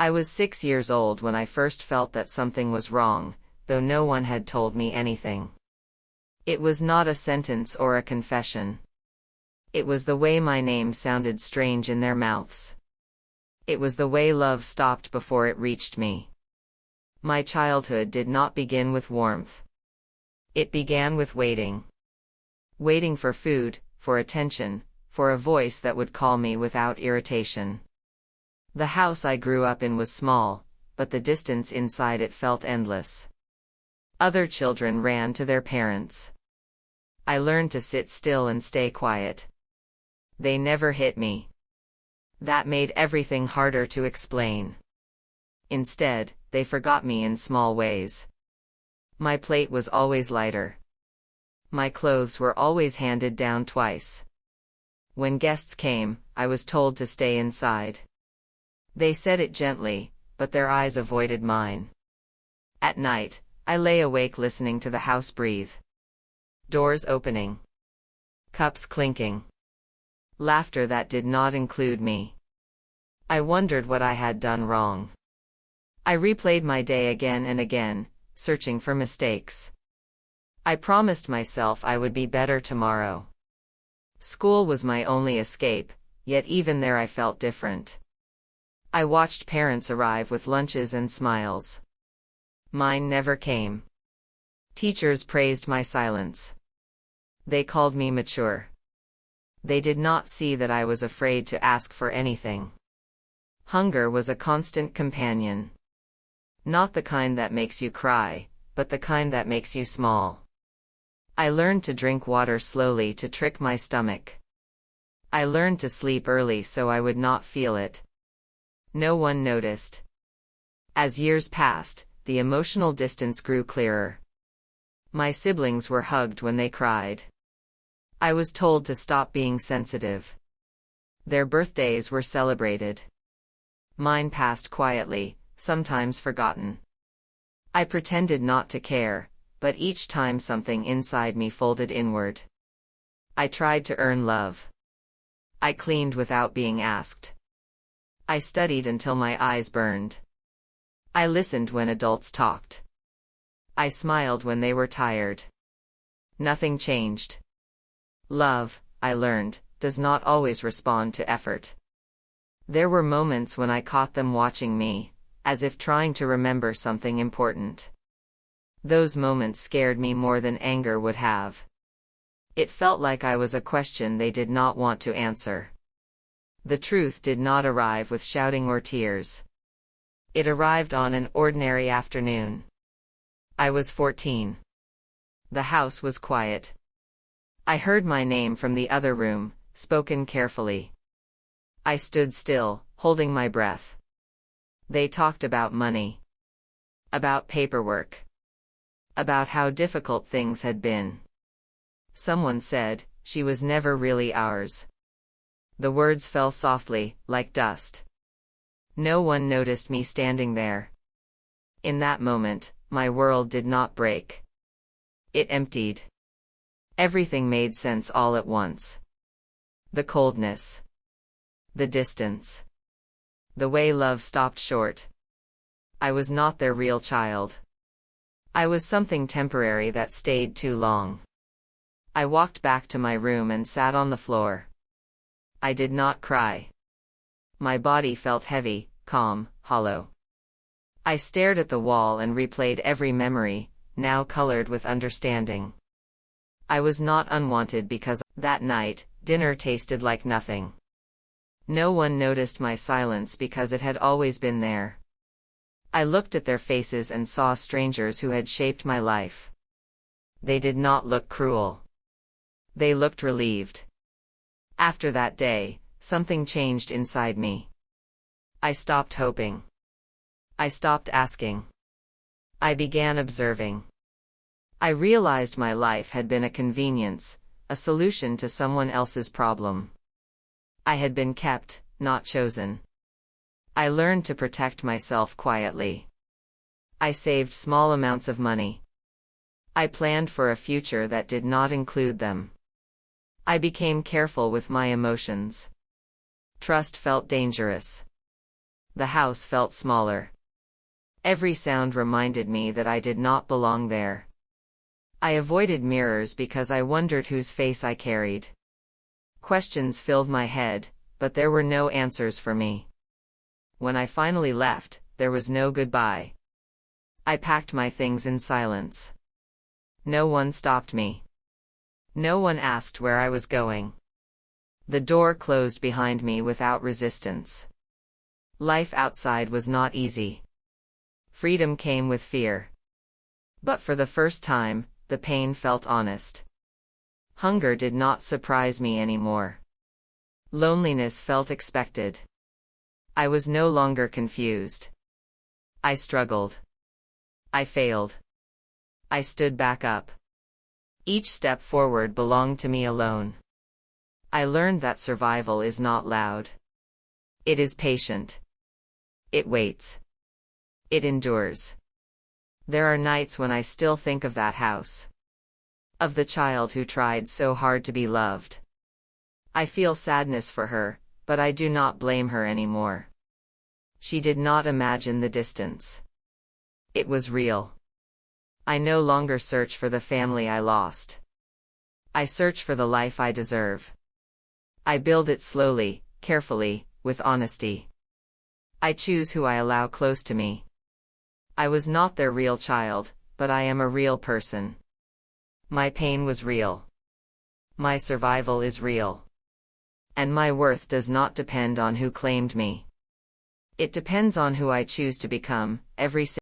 I was 6 years old when I first felt that something was wrong, though no one had told me anything. It was not a sentence or a confession. It was the way my name sounded strange in their mouths. It was the way love stopped before it reached me. My childhood did not begin with warmth. It began with waiting. Waiting for food, for attention, for a voice that would call me without irritation. The house I grew up in was small, but the distance inside it felt endless. Other children ran to their parents. I learned to sit still and stay quiet. They never hit me. That made everything harder to explain. Instead, they forgot me in small ways. My plate was always lighter. My clothes were always handed down twice. When guests came, I was told to stay inside. They said it gently, but their eyes avoided mine. At night, I lay awake listening to the house breathe. Doors opening. Cups clinking. Laughter that did not include me. I wondered what I had done wrong. I replayed my day again and again, searching for mistakes. I promised myself I would be better tomorrow. School was my only escape, yet even there I felt different. I watched parents arrive with lunches and smiles. Mine never came. Teachers praised my silence. They called me mature. They did not see that I was afraid to ask for anything. Hunger was a constant companion. Not the kind that makes you cry, but the kind that makes you small. I learned to drink water slowly to trick my stomach. I learned to sleep early so I would not feel it. No one noticed. As years passed, the emotional distance grew clearer. My siblings were hugged when they cried. I was told to stop being sensitive. Their birthdays were celebrated. Mine passed quietly, sometimes forgotten. I pretended not to care, but each time something inside me folded inward. I tried to earn love. I cleaned without being asked. I studied until my eyes burned. I listened when adults talked. I smiled when they were tired. Nothing changed. Love, I learned, does not always respond to effort. There were moments when I caught them watching me, as if trying to remember something important. Those moments scared me more than anger would have. It felt like I was a question they did not want to answer. The truth did not arrive with shouting or tears. It arrived on an ordinary afternoon. I was 14. The house was quiet. I heard my name from the other room, spoken carefully. I stood still, holding my breath. They talked about money. About paperwork. About how difficult things had been. Someone said, "She was never really ours." The words fell softly, like dust. No one noticed me standing there. In that moment, my world did not break. It emptied. Everything made sense all at once. The coldness. The distance. The way love stopped short. I was not their real child. I was something temporary that stayed too long. I walked back to my room and sat on the floor. I did not cry. My body felt heavy, calm, hollow. I stared at the wall and replayed every memory, now colored with understanding. I was not unwanted because, that night, dinner tasted like nothing. No one noticed my silence because it had always been there. I looked at their faces and saw strangers who had shaped my life. They did not look cruel. They looked relieved. After that day, something changed inside me. I stopped hoping. I stopped asking. I began observing. I realized my life had been a convenience, a solution to someone else's problem. I had been kept, not chosen. I learned to protect myself quietly. I saved small amounts of money. I planned for a future that did not include them. I became careful with my emotions. Trust felt dangerous. The house felt smaller. Every sound reminded me that I did not belong there. I avoided mirrors because I wondered whose face I carried. Questions filled my head, but there were no answers for me. When I finally left, there was no goodbye. I packed my things in silence. No one stopped me. No one asked where I was going. The door closed behind me without resistance. Life outside was not easy. Freedom came with fear. But for the first time, the pain felt honest. Hunger did not surprise me anymore. Loneliness felt expected. I was no longer confused. I struggled. I failed. I stood back up. Each step forward belonged to me alone. I learned that survival is not loud. It is patient. It waits. It endures. There are nights when I still think of that house. Of the child who tried so hard to be loved. I feel sadness for her, but I do not blame her anymore. She did not imagine the distance. It was real. I no longer search for the family I lost. I search for the life I deserve. I build it slowly, carefully, with honesty. I choose who I allow close to me. I was not their real child, but I am a real person. My pain was real. My survival is real. And my worth does not depend on who claimed me. It depends on who I choose to become, every